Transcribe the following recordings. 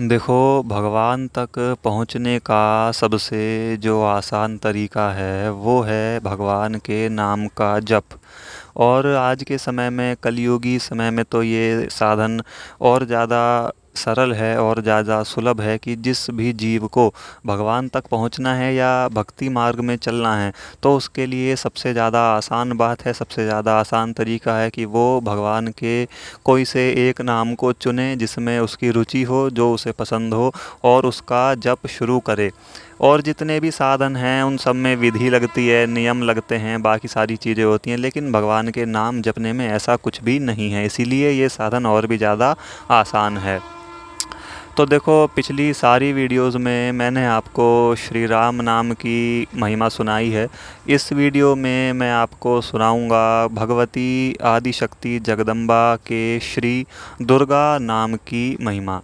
देखो, भगवान तक पहुँचने का सबसे जो आसान तरीका है वो है भगवान के नाम का जप। और आज के समय में, कलयुगी समय में, तो ये साधन और ज़्यादा सरल है और ज़्यादा सुलभ है कि जिस भी जीव को भगवान तक पहुंचना है या भक्ति मार्ग में चलना है, तो उसके लिए सबसे ज़्यादा आसान बात है, सबसे ज़्यादा आसान तरीका है कि वो भगवान के कोई से एक नाम को चुने जिसमें उसकी रुचि हो, जो उसे पसंद हो, और उसका जप शुरू करे। और जितने भी साधन हैं उन सब में विधि लगती है, नियम लगते हैं, बाकी सारी चीज़ें होती हैं, लेकिन भगवान के नाम जपने में ऐसा कुछ भी नहीं है, इसीलिए ये साधन और भी ज़्यादा आसान है। तो देखो, पिछली सारी वीडियोस में मैंने आपको श्री राम नाम की महिमा सुनाई है। इस वीडियो में मैं आपको सुनाऊंगा भगवती आदिशक्ति जगदम्बा के श्री दुर्गा नाम की महिमा।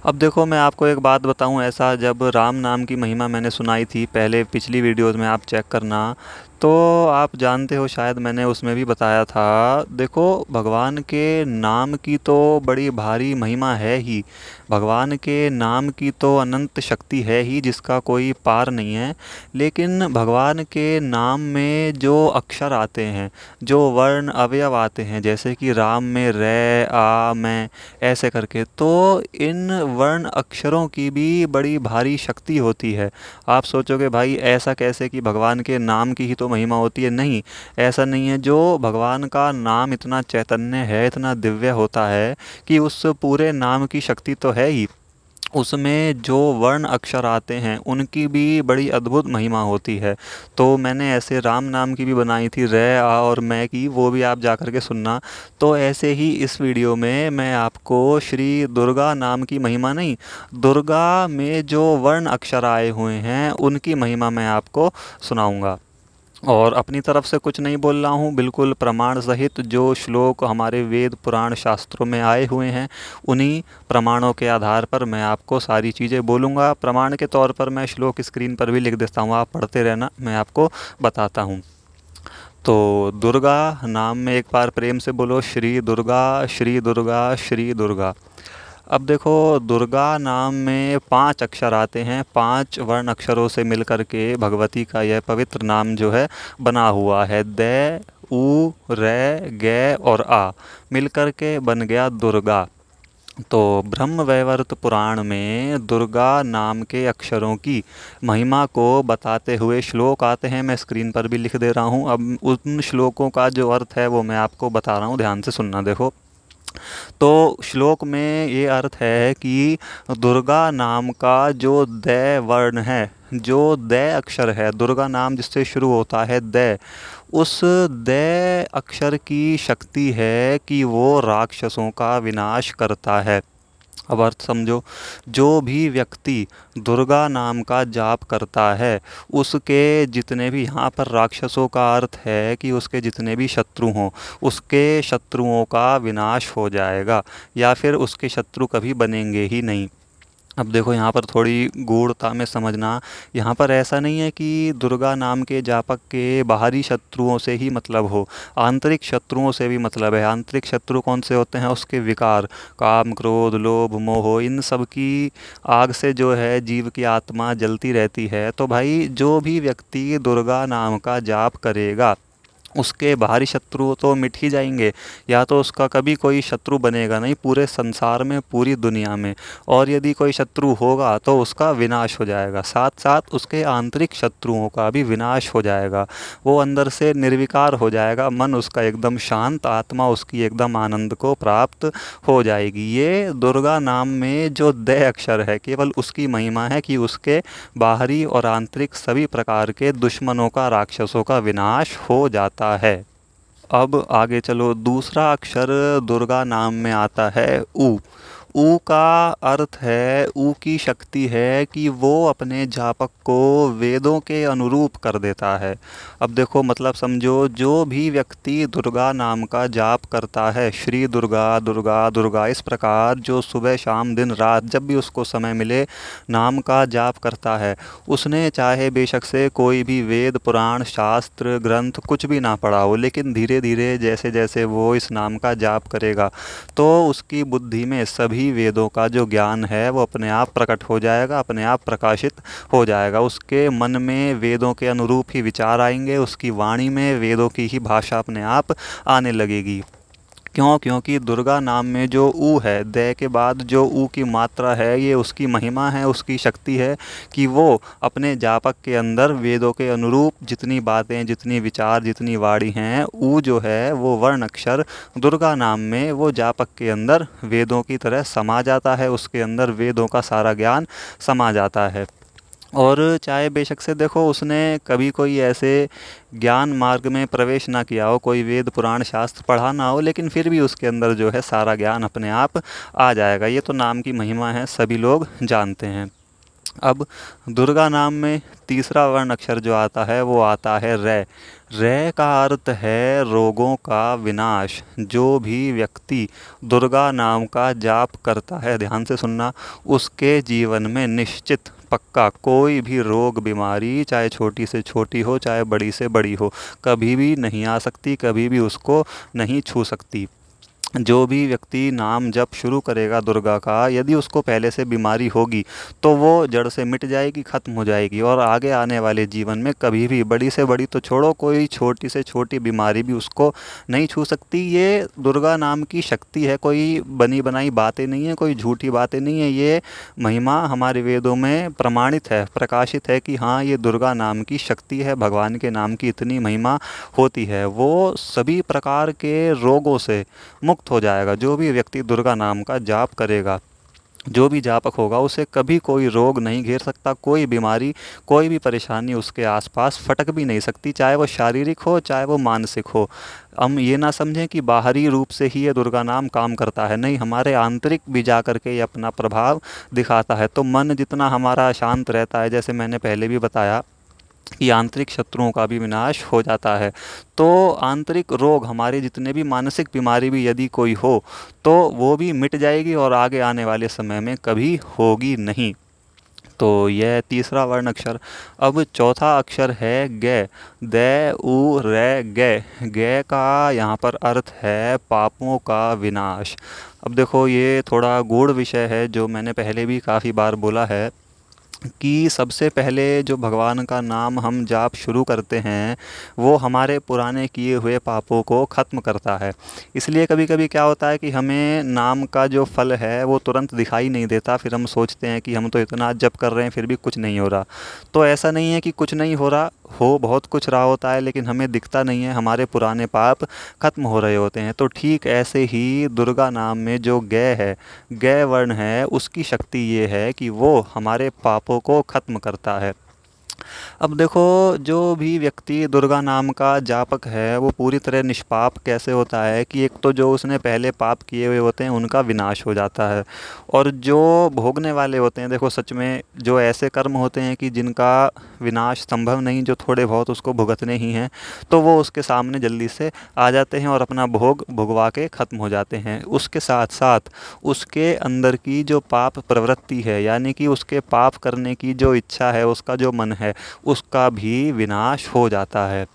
अब देखो, मैं आपको एक बात बताऊं, ऐसा जब राम नाम की महिमा मैंने सुनाई थी पहले पिछली वीडियोस में, आप चेक करना, तो आप जानते हो शायद मैंने उसमें भी बताया था। देखो, भगवान के नाम की तो बड़ी भारी महिमा है ही। भगवान के नाम की तो अनंत शक्ति है ही जिसका कोई पार नहीं है। लेकिन भगवान के नाम में जो अक्षर आते हैं, जो वर्ण अवयव आते हैं, जैसे कि राम में रे आ मैं ऐसे करके, तो इन वर्ण अक्षरों की भी बड़ी भारी शक्ति होती है। आप सोचोगे भाई ऐसा कैसे कि भगवान के नाम की ही तो महिमा होती है? नहीं, ऐसा नहीं है। जो भगवान का नाम इतना चैतन्य है, इतना दिव्य होता है कि उस पूरे नाम की शक्ति तो है ही, उसमें जो वर्ण अक्षर आते हैं उनकी भी बड़ी अद्भुत महिमा होती है। तो मैंने ऐसे राम नाम की भी बनाई थी, रे आ और मैं की, वो भी आप जा कर के सुनना। तो ऐसे ही इस वीडियो में मैं आपको श्री दुर्गा नाम की महिमा नहीं, दुर्गा में जो वर्ण अक्षर आए हुए हैं उनकी महिमा मैं आपको सुनाऊंगा। और अपनी तरफ से कुछ नहीं बोल रहा हूँ, बिल्कुल प्रमाण सहित जो श्लोक हमारे वेद पुराण शास्त्रों में आए हुए हैं उन्हीं प्रमाणों के आधार पर मैं आपको सारी चीज़ें बोलूँगा। प्रमाण के तौर पर मैं श्लोक स्क्रीन पर भी लिख देता हूँ, आप पढ़ते रहना, मैं आपको बताता हूँ। तो दुर्गा नाम में एक बार प्रेम से बोलो, श्री दुर्गा श्री दुर्गा श्री दुर्गा। अब देखो, दुर्गा नाम में 5 अक्षर आते हैं, 5 वर्ण अक्षरों से मिलकर के भगवती का यह पवित्र नाम जो है बना हुआ है। दै, उ, रे, गे और आ मिलकर के बन गया दुर्गा। तो ब्रह्म वैवर्त पुराण में दुर्गा नाम के अक्षरों की महिमा को बताते हुए श्लोक आते हैं, मैं स्क्रीन पर भी लिख दे रहा हूँ। अब उन श्लोकों का जो अर्थ है वो मैं आपको बता रहा हूँ, ध्यान से सुनना। देखो, तो श्लोक में ये अर्थ है कि दुर्गा नाम का जो दै वर्ण है, जो दै अक्षर है, दुर्गा नाम जिससे शुरू होता है दै, उस दै अक्षर की शक्ति है कि वो राक्षसों का विनाश करता है। अब अर्थ समझो, जो भी व्यक्ति दुर्गा नाम का जाप करता है उसके जितने भी, यहाँ पर राक्षसों का अर्थ है कि उसके जितने भी शत्रु हों, उसके शत्रुओं का विनाश हो जाएगा, या फिर उसके शत्रु कभी बनेंगे ही नहीं। अब देखो, यहाँ पर थोड़ी गूढ़ता में समझना, यहाँ पर ऐसा नहीं है कि दुर्गा नाम के जापक के बाहरी शत्रुओं से ही मतलब हो, आंतरिक शत्रुओं से भी मतलब है। आंतरिक शत्रु कौन से होते हैं? उसके विकार, काम क्रोध लोभ मोह, इन सब की आग से जो है जीव की आत्मा जलती रहती है। तो भाई, जो भी व्यक्ति दुर्गा नाम का जाप करेगा उसके बाहरी शत्रु तो मिट ही जाएंगे, या तो उसका कभी कोई शत्रु बनेगा नहीं पूरे संसार में, पूरी दुनिया में। और यदि कोई शत्रु होगा तो उसका विनाश हो जाएगा, साथ साथ उसके आंतरिक शत्रुओं का भी विनाश हो जाएगा। वो अंदर से निर्विकार हो जाएगा, मन उसका एकदम शांत, आत्मा उसकी एकदम आनंद को प्राप्त हो जाएगी। ये दुर्गा नाम में जो द अक्षर है, केवल उसकी महिमा है कि उसके बाहरी और आंतरिक सभी प्रकार के दुश्मनों का, राक्षसों का विनाश हो जाता है। अब आगे चलो, दूसरा अक्षर दुर्गा नाम में आता है उ। ऊ का अर्थ है, ऊ की शक्ति है कि वो अपने जापक को वेदों के अनुरूप कर देता है। अब देखो, मतलब समझो, जो भी व्यक्ति दुर्गा नाम का जाप करता है, श्री दुर्गा दुर्गा दुर्गा इस प्रकार जो सुबह शाम दिन रात जब भी उसको समय मिले नाम का जाप करता है, उसने चाहे बेशक से कोई भी वेद पुराण शास्त्र ग्रंथ कुछ भी ना पढ़ा हो, लेकिन धीरे धीरे जैसे जैसे वो इस नाम का जाप करेगा तो उसकी बुद्धि में सभी ही वेदों का जो ज्ञान है वो अपने आप प्रकट हो जाएगा, अपने आप प्रकाशित हो जाएगा। उसके मन में वेदों के अनुरूप ही विचार आएंगे, उसकी वाणी में वेदों की ही भाषा अपने आप आने लगेगी। क्यों? क्योंकि दुर्गा नाम में जो ऊ है, दे के बाद जो ऊ की मात्रा है, ये उसकी महिमा है, उसकी शक्ति है कि वो अपने जापक के अंदर वेदों के अनुरूप जितनी बातें, जितनी विचार, जितनी वाणी हैं, ऊ जो है वो वर्ण अक्षर दुर्गा नाम में वो जापक के अंदर वेदों की तरह समा जाता है, उसके अंदर वेदों का सारा ज्ञान समा जाता है। और चाहे बेशक से देखो उसने कभी कोई ऐसे ज्ञान मार्ग में प्रवेश ना किया हो, कोई वेद पुराण शास्त्र पढ़ा ना हो, लेकिन फिर भी उसके अंदर जो है सारा ज्ञान अपने आप आ जाएगा। ये तो नाम की महिमा है, सभी लोग जानते हैं। अब दुर्गा नाम में तीसरा वर्ण अक्षर जो आता है वो आता है रै। रै का अर्थ है रोगों का विनाश। जो भी व्यक्ति दुर्गा नाम का जाप करता है, ध्यान से सुनना, उसके जीवन में निश्चित पक्का कोई भी रोग बीमारी, चाहे छोटी से छोटी हो चाहे बड़ी से बड़ी हो, कभी भी नहीं आ सकती, कभी भी उसको नहीं छू सकती। जो भी व्यक्ति नाम जप शुरू करेगा दुर्गा का, यदि उसको पहले से बीमारी होगी तो वो जड़ से मिट जाएगी, ख़त्म हो जाएगी, और आगे आने वाले जीवन में कभी भी, बड़ी से बड़ी तो छोड़ो, कोई छोटी से छोटी बीमारी भी उसको नहीं छू सकती। ये दुर्गा नाम की शक्ति है, कोई बनी बनाई बातें नहीं है, कोई झूठी बातें नहीं है। ये महिमा हमारे वेदों में प्रमाणित है, प्रकाशित है कि हाँ, ये दुर्गा नाम की शक्ति है, भगवान के नाम की इतनी महिमा होती है। वो सभी प्रकार के रोगों से मुक्त हो जाएगा। जो भी व्यक्ति दुर्गा नाम का जाप करेगा, जो भी जापक होगा, उसे कभी कोई रोग नहीं घेर सकता, कोई बीमारी, कोई भी परेशानी उसके आसपास फटक भी नहीं सकती, चाहे वो शारीरिक हो चाहे वो मानसिक हो। हम ये ना समझें कि बाहरी रूप से ही ये दुर्गा नाम काम करता है, नहीं, हमारे आंतरिक भी जा करके ये अपना प्रभाव दिखाता है। तो मन जितना हमारा शांत रहता है, जैसे मैंने पहले भी बताया कि आंतरिक शत्रुओं का भी विनाश हो जाता है, तो आंतरिक रोग, हमारे जितने भी मानसिक बीमारी भी यदि कोई हो तो वो भी मिट जाएगी और आगे आने वाले समय में कभी होगी नहीं। तो यह तीसरा वर्ण अक्षर। अब चौथा अक्षर है गे। दै उ रै गे। गे का यहाँ पर अर्थ है पापों का विनाश। अब देखो, ये थोड़ा गूढ़ विषय है जो मैंने पहले भी काफ़ी बार बोला है कि सबसे पहले जो भगवान का नाम हम जाप शुरू करते हैं वो हमारे पुराने किए हुए पापों को ख़त्म करता है। इसलिए कभी कभी क्या होता है कि हमें नाम का जो फल है वो तुरंत दिखाई नहीं देता, फिर हम सोचते हैं कि हम तो इतना जप कर रहे हैं फिर भी कुछ नहीं हो रहा। तो ऐसा नहीं है कि कुछ नहीं हो रहा, हो बहुत कुछ रहा होता है, लेकिन हमें दिखता नहीं है, हमारे पुराने पाप खत्म हो रहे होते हैं। तो ठीक ऐसे ही दुर्गा नाम में जो गै है, गै वर्ण है, उसकी शक्ति ये है कि वो हमारे पापों को खत्म करता है। अब देखो, जो भी व्यक्ति दुर्गा नाम का जापक है वो पूरी तरह निष्पाप कैसे होता है कि एक तो जो उसने पहले पाप किए हुए होते हैं उनका विनाश हो जाता है, और जो भोगने वाले होते हैं, देखो सच में जो ऐसे कर्म होते हैं कि जिनका विनाश संभव नहीं, जो थोड़े बहुत उसको भुगतने ही हैं, तो वो उसके सामने जल्दी से आ जाते हैं और अपना भोग भुगवा के ख़त्म हो जाते हैं। उसके साथ साथ उसके अंदर की जो पाप प्रवृत्ति है, यानी कि उसके पाप करने की जो इच्छा है, उसका जो मन है, उसका भी विनाश हो जाता है।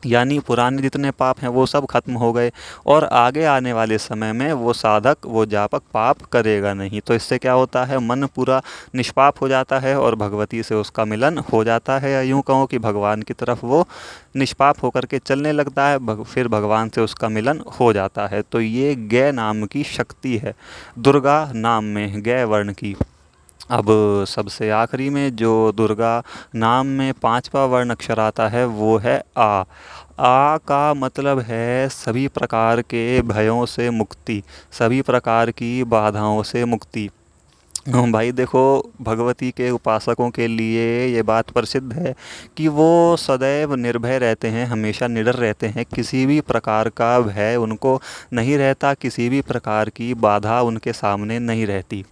यानी पुराने जितने पाप हैं वो सब खत्म हो गए, और आगे आने वाले समय में वो साधक, वो जापक पाप करेगा नहीं। तो इससे क्या होता है, मन पूरा निष्पाप हो जाता है और भगवती से उसका मिलन हो जाता है, या यूँ कहो कि भगवान की तरफ वो निष्पाप होकर के चलने लगता है, फिर भगवान से उसका मिलन हो जाता है। तो ये गै नाम की शक्ति है दुर्गा नाम में, गै वर्ण की। अब सबसे आखिरी में जो दुर्गा नाम में पांचवा वर्ण अक्षर आता है वो है आ। आ का मतलब है सभी प्रकार के भयों से मुक्ति, सभी प्रकार की बाधाओं से मुक्ति। भाई देखो, भगवती के उपासकों के लिए ये बात प्रसिद्ध है कि वो सदैव निर्भय रहते हैं, हमेशा निडर रहते हैं, किसी भी प्रकार का भय उनको नहीं रहता, किसी भी प्रकार की बाधा उनके सामने नहीं रहती।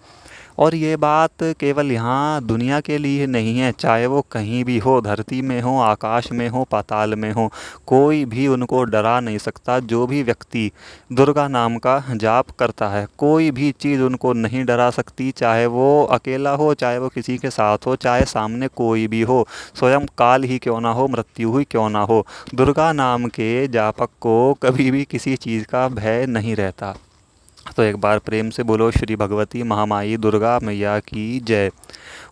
और ये बात केवल यहाँ दुनिया के लिए नहीं है, चाहे वो कहीं भी हो, धरती में हो, आकाश में हो, पाताल में हो, कोई भी उनको डरा नहीं सकता। जो भी व्यक्ति दुर्गा नाम का जाप करता है, कोई भी चीज़ उनको नहीं डरा सकती, चाहे वो अकेला हो, चाहे वो किसी के साथ हो, चाहे सामने कोई भी हो, स्वयं काल ही क्यों ना हो, मृत्यु ही क्यों ना हो, दुर्गा नाम के जापक को कभी भी किसी चीज़ का भय नहीं रहता। तो एक बार प्रेम से बोलो श्री भगवती महामाई दुर्गा मैया की जय।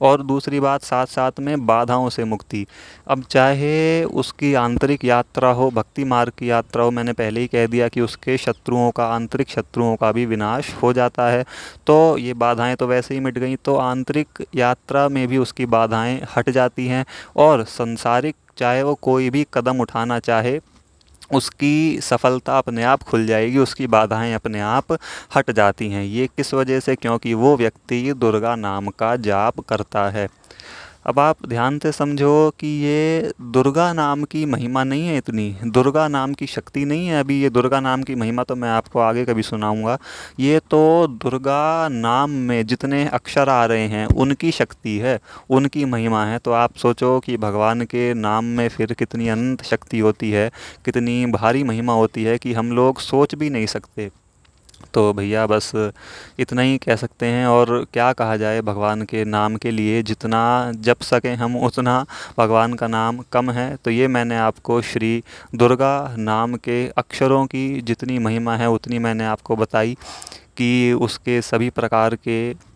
और दूसरी बात, साथ साथ में बाधाओं से मुक्ति। अब चाहे उसकी आंतरिक यात्रा हो, भक्ति मार्ग की यात्रा हो, मैंने पहले ही कह दिया कि उसके शत्रुओं का, आंतरिक शत्रुओं का भी विनाश हो जाता है। तो ये बाधाएं तो वैसे ही मिट गई, तो आंतरिक यात्रा में भी उसकी बाधाएं हट जाती हैं। और संसारिक चाहे वो कोई भी कदम उठाना चाहे, उसकी सफलता अपने आप खुल जाएगी, उसकी बाधाएं अपने आप हट जाती हैं। ये किस वजह से? क्योंकि वो व्यक्ति दुर्गा नाम का जाप करता है। अब आप ध्यान से समझो कि ये दुर्गा नाम की महिमा नहीं है, इतनी दुर्गा नाम की शक्ति नहीं है। अभी ये दुर्गा नाम की महिमा तो मैं आपको आगे कभी सुनाऊंगा। ये तो दुर्गा नाम में जितने अक्षर आ रहे हैं उनकी शक्ति है, उनकी महिमा है। तो आप सोचो कि भगवान के नाम में फिर कितनी अनंत शक्ति होती है, कितनी भारी महिमा होती है कि हम लोग सोच भी नहीं सकते। तो भैया बस इतना ही कह सकते हैं। और क्या कहा जाए, भगवान के नाम के लिए जितना जप सकें हम उतना भगवान का नाम कम है। तो ये मैंने आपको श्री दुर्गा नाम के अक्षरों की जितनी महिमा है उतनी मैंने आपको बताई, कि उसके सभी प्रकार के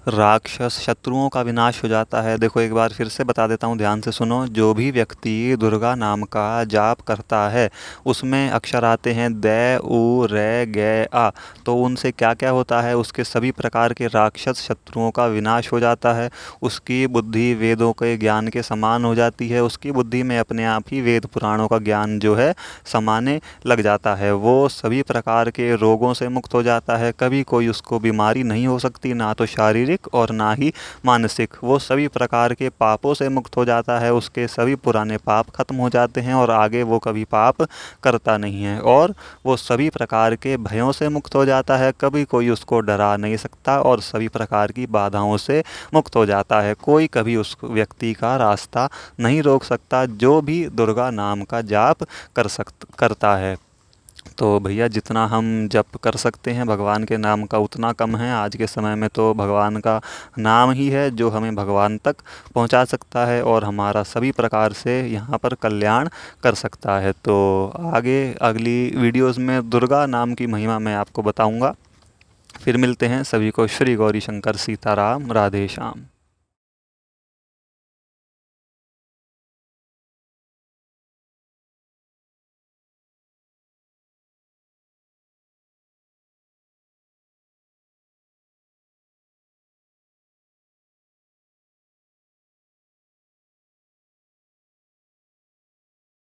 राक्षस शत्रुओं का विनाश हो जाता है। देखो एक बार फिर से बता देता हूँ, ध्यान से सुनो। जो भी व्यक्ति दुर्गा नाम का जाप करता है, उसमें अक्षर आते हैं दै उ रे गे आ, तो उनसे क्या क्या होता है? उसके सभी प्रकार के राक्षस शत्रुओं का विनाश हो जाता है। उसकी बुद्धि वेदों के ज्ञान के समान हो जाती है। उसकी बुद्धि में अपने आप ही वेद पुराणों का ज्ञान जो है समाने लग जाता है। वो सभी प्रकार के रोगों से मुक्त हो जाता है। कभी कोई उसको बीमारी नहीं हो सकती, ना तो शारीरिक और ना ही मानसिक। वो सभी प्रकार के पापों से मुक्त हो जाता है। उसके सभी पुराने पाप खत्म हो जाते हैं और आगे वो कभी पाप करता नहीं है। और वो सभी प्रकार के भयों से मुक्त हो जाता है, कभी कोई उसको डरा नहीं सकता। और सभी प्रकार की बाधाओं से मुक्त हो जाता है, कोई कभी उस व्यक्ति का रास्ता नहीं रोक सकता, जो भी दुर्गा नाम का जाप करता है। तो भैया जितना हम जप कर सकते हैं भगवान के नाम का उतना कम है। आज के समय में तो भगवान का नाम ही है जो हमें भगवान तक पहुंचा सकता है और हमारा सभी प्रकार से यहाँ पर कल्याण कर सकता है। तो आगे अगली वीडियोस में दुर्गा नाम की महिमा मैं आपको बताऊंगा। फिर मिलते हैं। सभी को श्री गौरी शंकर सीताराम, राधे श्याम।